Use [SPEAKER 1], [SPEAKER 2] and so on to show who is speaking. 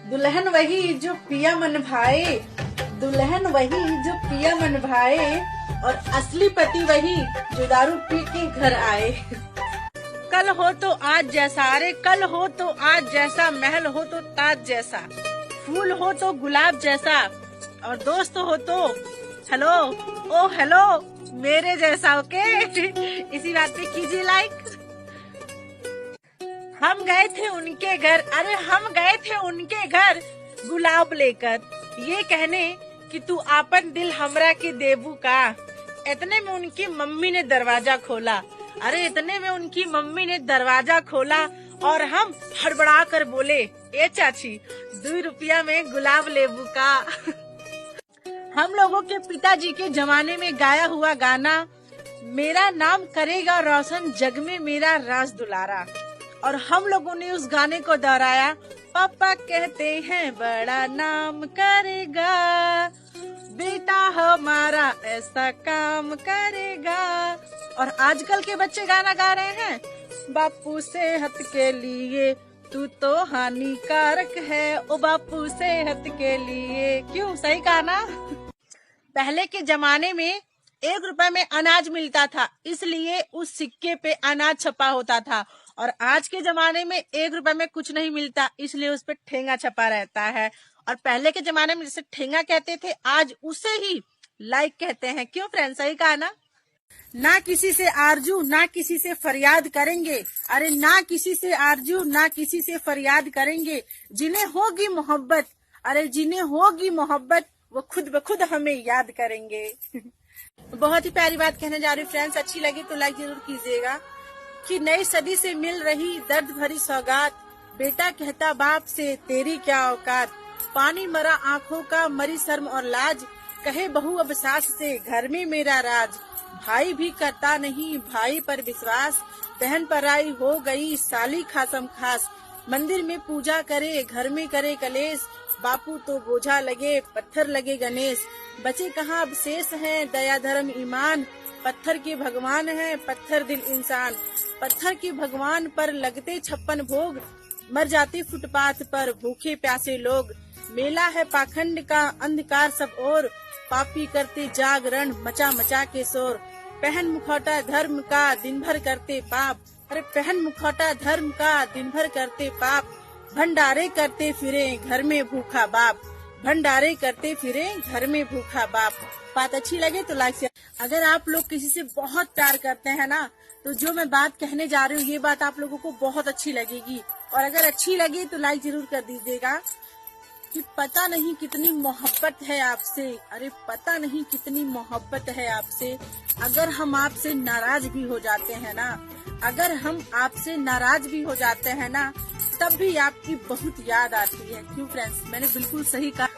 [SPEAKER 1] दुल्हन वही जो पिया मन भाए, दुल्हन वही जो पिया मन भाए, और असली पति वही जो दारू पी के घर आए। कल हो तो आज जैसा, अरे कल हो तो आज जैसा, महल हो तो ताज जैसा, फूल हो तो गुलाब जैसा, और दोस्त हो तो हेलो ओ हेलो मेरे जैसा। ओके इसी बात पे कीजिए लाइक। हम गए थे उनके घर, अरे हम गए थे उनके घर गुलाब लेकर, ये कहने कि तू आपन दिल हमरा के देबू का। इतने में उनकी मम्मी ने दरवाजा खोला, अरे इतने में उनकी मम्मी ने दरवाजा खोला और हम हड़बड़ा कर बोले, ए चाची 2 रुपया में गुलाब लेबू का। हम लोगों के पिताजी के जमाने में गाया हुआ गाना, मेरा नाम करेगा रोशन जग में मेरा राज दुलारा, और हम लोगों ने उस गाने को दोहराया, पापा कहते हैं बड़ा नाम करेगा, बेटा हमारा ऐसा काम करेगा। और आजकल के बच्चे गाना गा रहे हैं, बापू सेहत के लिए तू तो हानिकारक है, ओ बापू सेहत के लिए। क्यों, सही कहा ना। पहले के जमाने में 1 रुपए में अनाज मिलता था, इसलिए उस सिक्के पे अनाज छपा होता था, और आज के जमाने में 1 रुपए में कुछ नहीं मिलता, इसलिए उस पे ठेंगा छपा रहता है। और पहले के जमाने में जैसे ठेंगा कहते थे, आज उसे ही लाइक कहते हैं। क्यों फ्रेंड, सही कहा ना। ना किसी से आरजू ना किसी से फरियाद करेंगे, अरे ना किसी से आरजू ना किसी से फरियाद करेंगे, जिन्हें होगी मोहब्बत, अरे जिन्हें होगी मोहब्बत वो खुद ब खुद हमें याद करेंगे। बहुत ही प्यारी बात कहने जा रही फ्रेंड्स, अच्छी लगी तो लाइक जरूर कीजिएगा। कि नई सदी से मिल रही दर्द भरी सौगात, बेटा कहता बाप से तेरी क्या औकात, पानी मरा आंखों का मरी शर्म और लाज, कहे बहू अब सास से घर में मेरा राज, भाई भी करता नहीं भाई पर विश्वास, बहन पराई हो गई साली खासम खास, मंदिर में पूजा करे घर में करे कलेश, बापू तो बोझा लगे पत्थर लगे गणेश, बचे कहाँ अब शेष हैं दया धर्म ईमान, पत्थर के भगवान हैं पत्थर दिल इंसान, पत्थर के भगवान पर लगते 56 भोग, मर जाते फुटपाथ पर भूखे प्यासे लोग, मेला है पाखंड का अंधकार सब ओर, पापी करते जागरण मचा मचा के शोर, पहन मुखौटा धर्म का दिन भर करते पाप, अरे पहन मुखौटा धर्म का दिन भर करते पाप, भंडारे करते फिरे घर में भूखा बाप, भंडारे करते फिरे घर में भूखा बाप। बात अच्छी लगे तो लाइक शेयर। अगर आप लोग किसी से बहुत प्यार करते हैं ना, तो जो मैं बात कहने जा रही हूँ ये बात आप लोगों को बहुत अच्छी लगेगी, और अगर अच्छी लगे तो लाइक जरूर कर दीजिएगा। कि पता नहीं कितनी मोहब्बत है आपसे, अरे पता नहीं कितनी मोहब्बत है आपसे, अगर हम आपसे नाराज भी हो जाते हैं ना, अगर हम आपसे नाराज भी हो जाते हैं ना, तब भी आपकी बहुत याद आती है। क्यों फ्रेंड्स, मैंने बिल्कुल सही कहा।